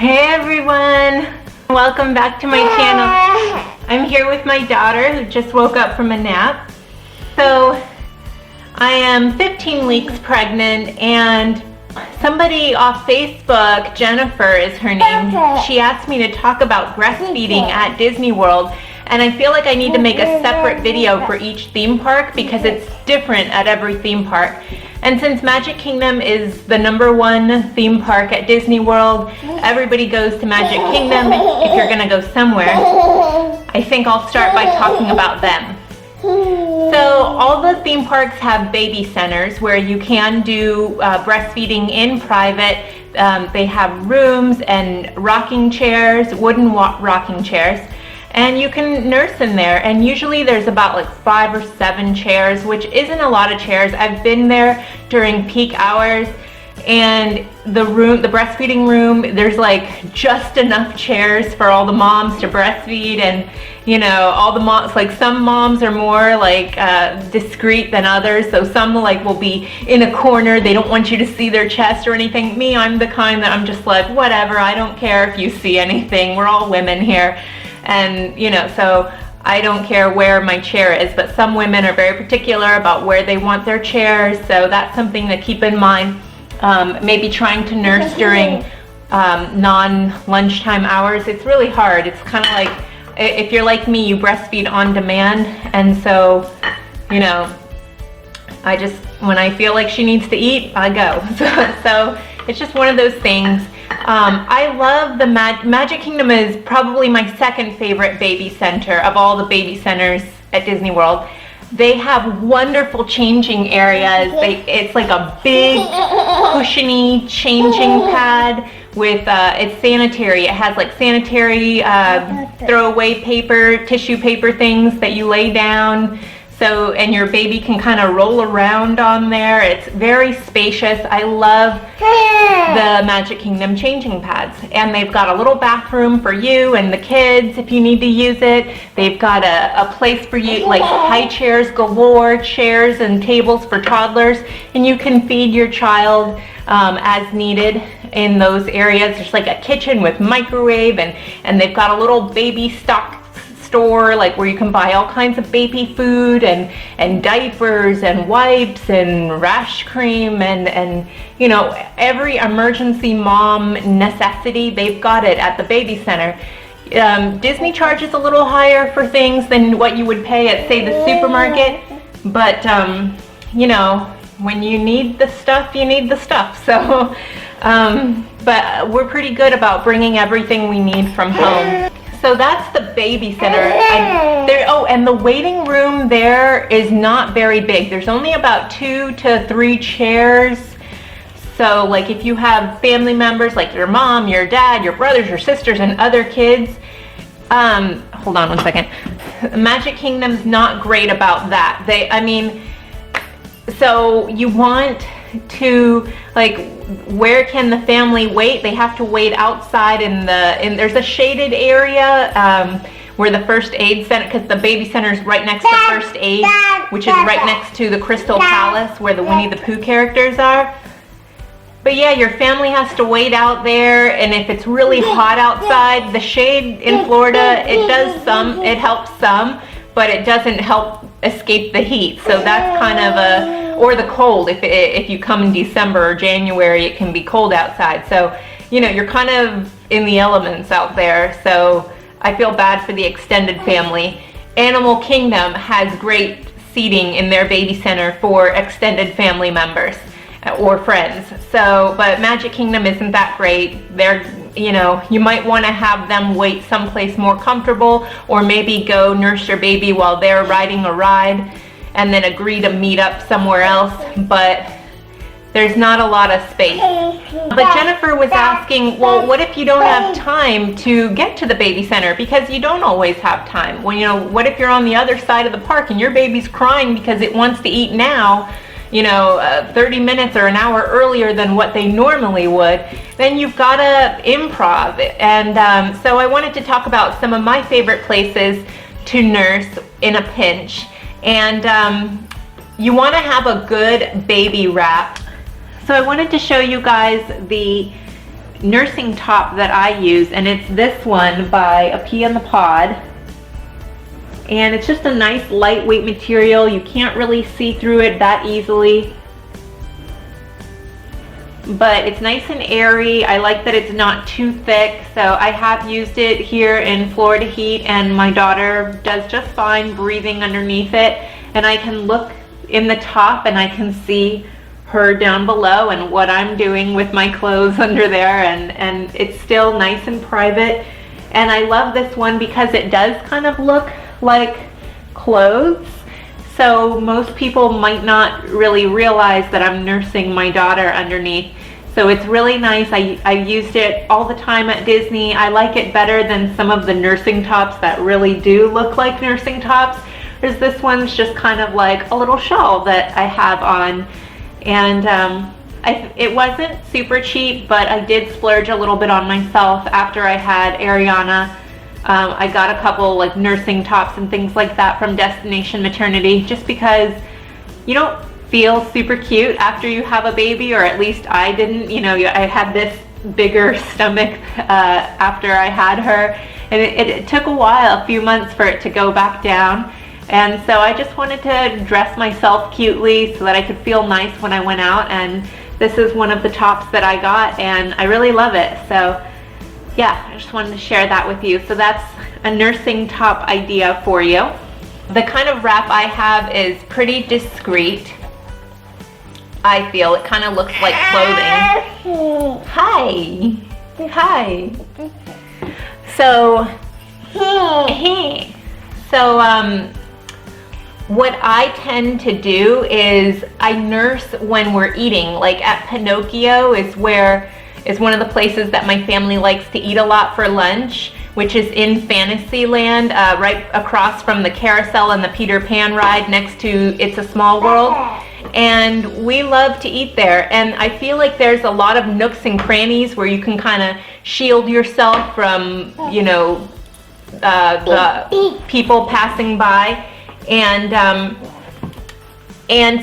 Hey everyone! Welcome back to my channel. I'm here with my daughter who just woke up from a nap. So I am 15 weeks pregnant and somebody off Facebook, Jennifer is her name, she asked me to talk about breastfeeding at Disneyworld, and I feel like I need to make a separate video for each theme park because it's different at every theme park. And since Magic Kingdom is the #1 theme park at Disney World, everybody goes to Magic Kingdom if you're gonna go somewhere. I think I'll start by talking about them. So all the theme parks have baby centers where you can do breastfeeding in private. They have rooms and rocking chairs, wooden rocking chairs. And you can nurse in there, and usually there's about like 5 or 7 chairs, which isn't a lot of chairs. I've been there during peak hours, and the breastfeeding room, there's like just enough chairs for all the moms to breastfeed, and you know, all the moms, like some moms are more like discreet than others, so some like will be in a corner, they don't want you to see their chest or anything. Me, I'm the kind that I'm just like, whatever, I don't care if you see anything, we're all women here. And you know, so I don't care where my chair is, but some women are very particular about where they want their chairs, so that's something to keep in mind. Maybe trying to nurse during non-lunchtime hours, it's really hard. It's kind of like, if you're like me, you breastfeed on demand, and so, you know, I just, when I feel like she needs to eat, I go. So it's just one of those things. I love the Magic Kingdom is probably my second favorite baby center of all the baby centers at Disney World. They have wonderful changing areas. It's like a big cushiony changing pad with, it's sanitary. It has like sanitary throwaway paper, tissue paper things that you lay down. So, and your baby can kind of roll around on there. It's very spacious. I love the Magic Kingdom changing pads. And they've got a little bathroom for you and the kids if you need to use it. They've got a place for you, like high chairs galore, chairs and tables for toddlers. And you can feed your child as needed in those areas. There's like a kitchen with microwave, and they've got a little baby stock store, like where you can buy all kinds of baby food and diapers and wipes and rash cream and you know, every emergency mom necessity, they've got it at the baby center. Disney charges a little higher for things than what you would pay at, say, the supermarket, but you know, when you need the stuff, you need the stuff. So but we're pretty good about bringing everything we need from home. So that's the baby center. And the waiting room there is not very big. There's only about 2 to 3 chairs. So like if you have family members like your mom, your dad, your brothers, your sisters, and other kids, hold on one second. Magic Kingdom's not great about that. So you want to, like, where can the family wait? They have to wait outside there's a shaded area where the first aid center, because the baby center is right next to first aid, which is right next to the Crystal Palace where the Winnie the Pooh characters are. But yeah, your family has to wait out there, and if it's really hot outside, the shade in Florida, it helps some, but it doesn't help escape the heat. So that's kind of or the cold. If you come in December or January, it can be cold outside. So, you know, you're kind of in the elements out there. So I feel bad for the extended family. Animal Kingdom has great seating in their baby center for extended family members or friends. So, but Magic Kingdom isn't that great. You know, you might want to have them wait someplace more comfortable, or maybe go nurse your baby while they're riding a ride and then agree to meet up somewhere else, but there's not a lot of space. But Jennifer was asking, well, what if you don't have time to get to the baby center? Because you don't always have time. Well, you know, what if you're on the other side of the park and your baby's crying because it wants to eat now, you know, 30 minutes or an hour earlier than what they normally would? Then you've got to improv. And so I wanted to talk about some of my favorite places to nurse in a pinch. And you want to have a good baby wrap. So I wanted to show you guys the nursing top that I use, and it's this one by A Pea in the Pod. And it's just a nice lightweight material. You can't really see through it that easily, but it's nice and airy. I like that it's not too thick. So I have used it here in Florida heat, and my daughter does just fine breathing underneath it. And I can look in the top and I can see her down below and what I'm doing with my clothes under there, and it's still nice and private. And I love this one because it does kind of look like clothes. So most people might not really realize that I'm nursing my daughter underneath. So it's really nice. I used it all the time at Disney. I like it better than some of the nursing tops that really do look like nursing tops. There's this one's just kind of like a little shawl that I have on. And it wasn't super cheap, but I did splurge a little bit on myself after I had Ariana. I got a couple like nursing tops and things like that from Destination Maternity, just because you don't feel super cute after you have a baby, or at least I didn't. You know, I had this bigger stomach after I had her, and it took a few months for it to go back down. And so I just wanted to dress myself cutely so that I could feel nice when I went out, and this is one of the tops that I got, and I really love it. So yeah, I just wanted to share that with you. So that's a nursing top idea for you. The kind of wrap I have is pretty discreet. I feel it kind of looks like clothing. Hi. Hi. So, what I tend to do is I nurse when we're eating. Like at Pinocchio is one of the places that my family likes to eat a lot for lunch, which is in Fantasyland, right across from the carousel and the Peter Pan ride next to It's a Small World. And we love to eat there. And I feel like there's a lot of nooks and crannies where you can kind of shield yourself from, you know, the people passing by. And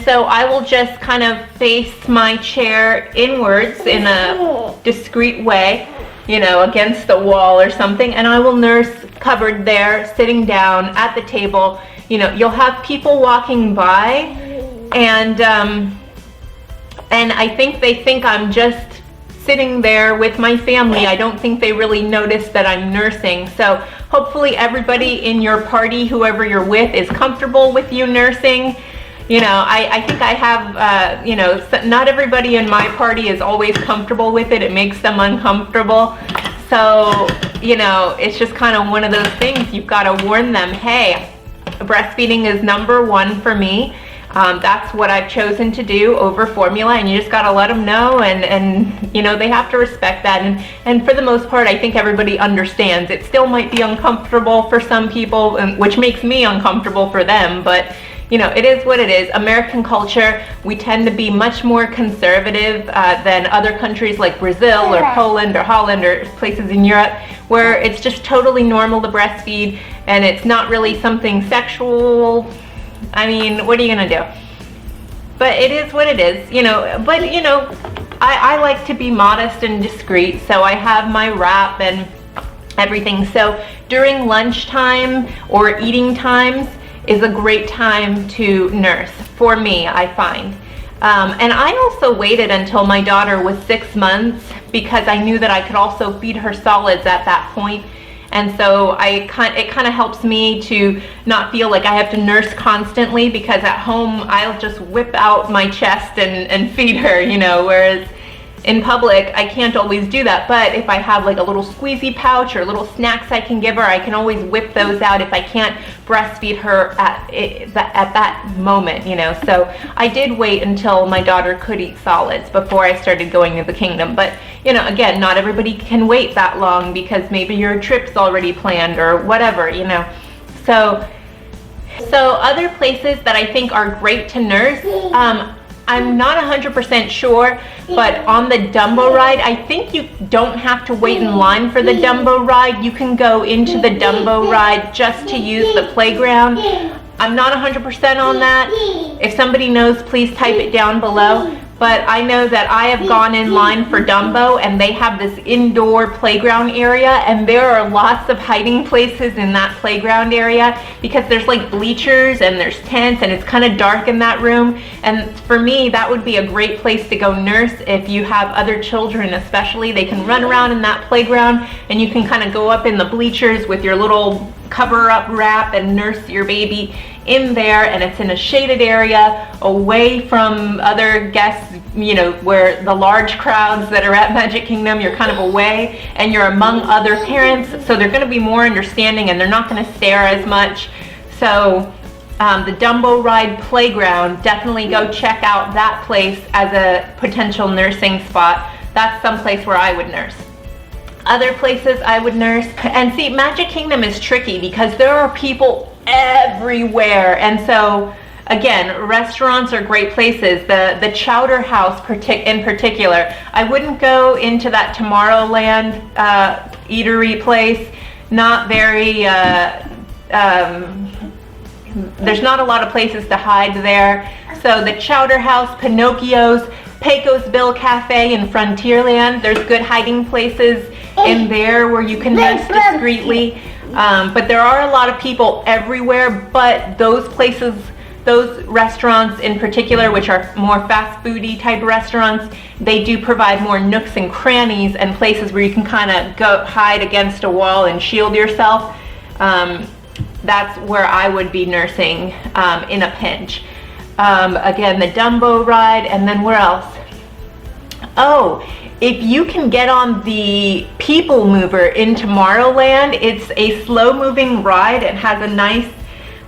so I will just kind of face my chair inwards in a discreet way, you know, against the wall or something, and I will nurse covered there, sitting down at the table. You know, you'll have people walking by, and I think they think I'm just sitting there with my family. I don't think they really notice that I'm nursing. So hopefully everybody in your party, whoever you're with, is comfortable with you nursing. You know, I think I have, you know, not everybody in my party is always comfortable with it. It makes them uncomfortable. So, you know, it's just kind of one of those things. You've got to warn them, hey, breastfeeding is #1 for me. That's what I've chosen to do over formula, and you just got to let them know, and you know, they have to respect that. And for the most part, I think everybody understands. It still might be uncomfortable for some people, which makes me uncomfortable for them, but you know, it is what it is. American culture, we tend to be much more conservative than other countries like Brazil or Poland or Holland or places in Europe, where it's just totally normal to breastfeed, and it's not really something sexual. I mean, what are you gonna do? But it is what it is, you know. But you know, I like to be modest and discreet, so I have my wrap and everything. So during lunchtime or eating times is a great time to nurse, for me, I find. And I also waited until my daughter was 6 months because I knew that I could also feed her solids at that point. And so it kind of helps me to not feel like I have to nurse constantly, because at home I'll just whip out my chest and feed her, you know, whereas in public I can't always do that. But if I have like a little squeezy pouch or little snacks I can give her, I can always whip those out if I can't breastfeed her at that moment, you know. So I did wait until my daughter could eat solids before I started going to the kingdom. But you know, again, not everybody can wait that long because maybe your trip's already planned or whatever, you know. So other places that I think are great to nurse, I'm not 100% sure, but on the Dumbo ride, I think you don't have to wait in line for the Dumbo ride. You can go into the Dumbo ride just to use the playground. I'm not 100% on that. If somebody knows, please type it down below. but I know that I have gone in line for Dumbo, and they have this indoor playground area, and there are lots of hiding places in that playground area because there's like bleachers and there's tents, and it's kind of dark in that room. And for me, that would be a great place to go nurse if you have other children, especially. They can run around in that playground, and you can kind of go up in the bleachers with your little cover up wrap and nurse your baby in there, and it's in a shaded area away from other guests, you know, where the large crowds that are at Magic Kingdom, you're kind of away and you're among other parents, so they're going to be more understanding and they're not going to stare as much. So the Dumbo Ride Playground, definitely go check out that place as a potential nursing spot. That's some place where I would nurse. Other places I would nurse, and see, Magic Kingdom is tricky because there are people everywhere, and so again, restaurants are great places. The Chowder House in particular, I wouldn't go into that Tomorrowland eatery place. Not very there's not a lot of places to hide there. So the Chowder House, Pinocchio's, Pecos Bill Cafe in Frontierland, there's good hiding places in there where you can nurse discreetly. But there are a lot of people everywhere, but those places, those restaurants in particular, which are more fast foody type restaurants, they do provide more nooks and crannies and places where you can kind of go hide against a wall and shield yourself. That's where I would be nursing in a pinch. Again, the Dumbo ride, and then where else? Oh, if you can get on the People Mover in Tomorrowland, it's a slow-moving ride. It has a nice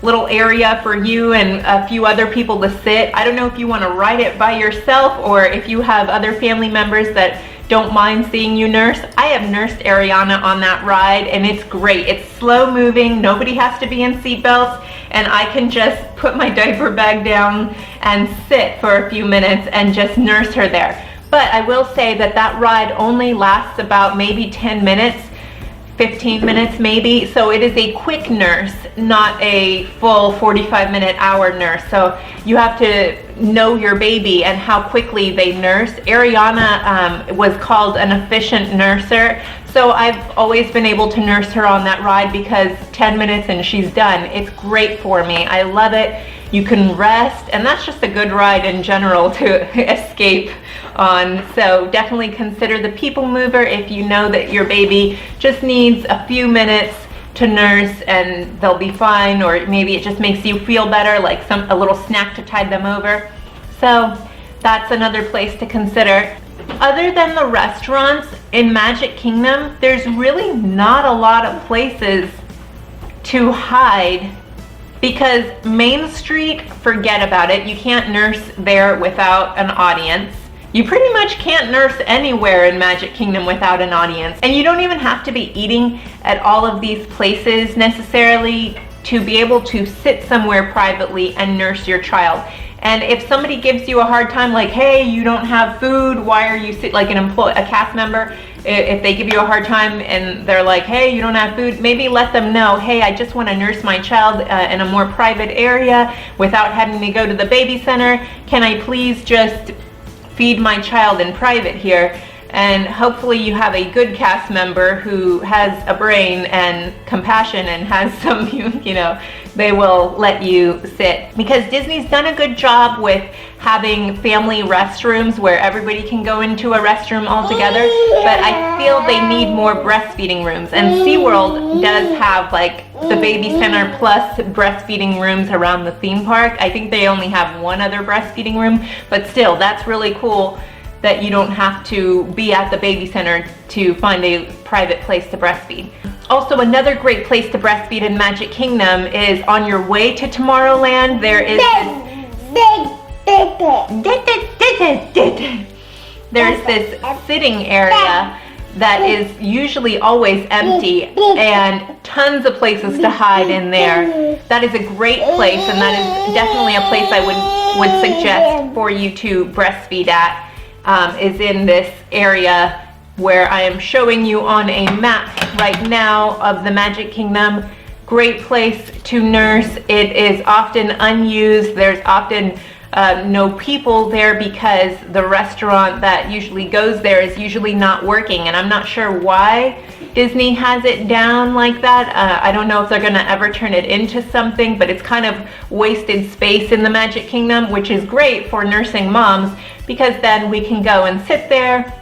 little area for you and a few other people to sit. I don't know if you want to ride it by yourself or if you have other family members that don't mind seeing you nurse. I have nursed Ariana on that ride, and it's great. It's slow moving, nobody has to be in seatbelts, and I can just put my diaper bag down and sit for a few minutes and just nurse her there. But I will say that that ride only lasts about maybe 10 minutes, 15 minutes maybe, so it is a quick nurse, not a full 45-minute hour nurse. So you have to know your baby and how quickly they nurse. Ariana was called an efficient nurser, so I've always been able to nurse her on that ride because 10 minutes and she's done. It's great for me. I love it. You can rest, and that's just a good ride in general to escape on. So definitely consider the People Mover if you know that your baby just needs a few minutes to nurse and they'll be fine, or maybe it just makes you feel better, like a little snack to tide them over. So that's another place to consider. Other than the restaurants in Magic Kingdom, there's really not a lot of places to hide because Main Street, forget about it. You can't nurse there without an audience. You pretty much can't nurse anywhere in Magic Kingdom without an audience. And you don't even have to be eating at all of these places necessarily to be able to sit somewhere privately and nurse your child. And if somebody gives you a hard time, like, hey, you don't have food, why are you like a cast member, if they give you a hard time and they're like, hey, you don't have food, maybe let them know, hey, I just want to nurse my child in a more private area without having to go to the baby center. Can I please just feed my child in private here? And hopefully you have a good cast member who has a brain and compassion and has some, you know, they will let you sit. Because Disney's done a good job with having family restrooms where everybody can go into a restroom all together, but I feel they need more breastfeeding rooms. And SeaWorld does have like the baby center plus breastfeeding rooms around the theme park. I think they only have one other breastfeeding room, but still, that's really cool that you don't have to be at the baby center to find a private place to breastfeed. Also, another great place to breastfeed in Magic Kingdom is on your way to Tomorrowland. There is there's this sitting area that is usually always empty and tons of places to hide in there. That is a great place, and that is definitely a place I would suggest for you to breastfeed at. Is in this area where I am showing you on a map right now of the Magic Kingdom. Great place to nurse. It is often unused. There's often no people there because the restaurant that usually goes there is usually not working, and I'm not sure why Disney has it down like that. I don't know if they're going to ever turn it into something, but it's kind of wasted space in the Magic Kingdom, which is great for nursing moms because then we can go and sit there.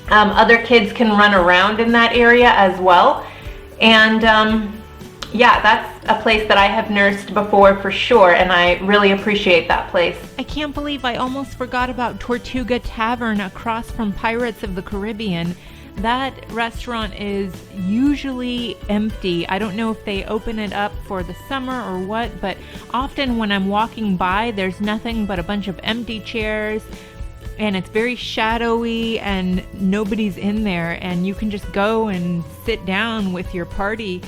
Other kids can run around in that area as well. And yeah, that's a place that I have nursed before for sure, and I really appreciate that place. I can't believe I almost forgot about Tortuga Tavern across from Pirates of the Caribbean. That restaurant is usually empty. I don't know if they open it up for the summer or what, but often when I'm walking by, there's nothing but a bunch of empty chairs, and it's very shadowy and nobody's in there, and you can just go and sit down with your party,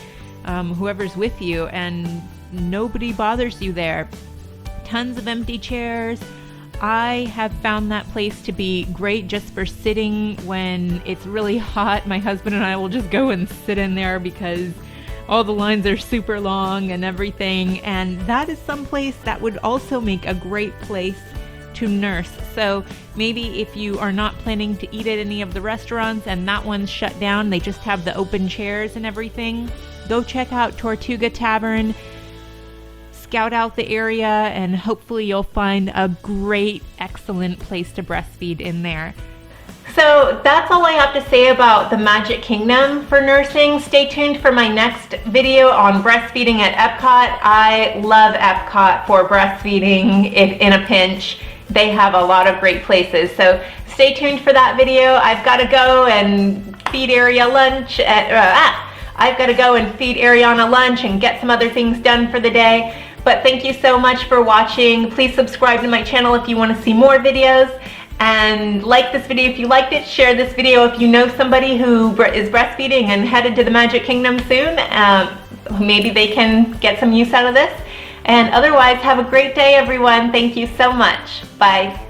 whoever's with you, and nobody bothers you there. Tons of empty chairs. I have found that place to be great just for sitting when it's really hot. My husband and I will just go and sit in there because all the lines are super long and everything, and that is some place that would also make a great place to nurse. So maybe if you are not planning to eat at any of the restaurants and that one's shut down, they just have the open chairs and everything, go check out Tortuga Tavern, scout out the area, and hopefully you'll find a great, excellent place to breastfeed in there. So that's all I have to say about the Magic Kingdom for nursing. Stay tuned for my next video on breastfeeding at Epcot. I love Epcot for breastfeeding in a pinch. They have a lot of great places. So stay tuned for that video. I've got to go and feed Ariana lunch I've got to go and feed Ariana lunch and get some other things done for the day. But thank you so much for watching. Please subscribe to my channel if you want to see more videos. And like this video if you liked it. Share this video if you know somebody who is breastfeeding and headed to the Magic Kingdom soon. Maybe they can get some use out of this. And otherwise, have a great day, everyone. Thank you so much. Bye.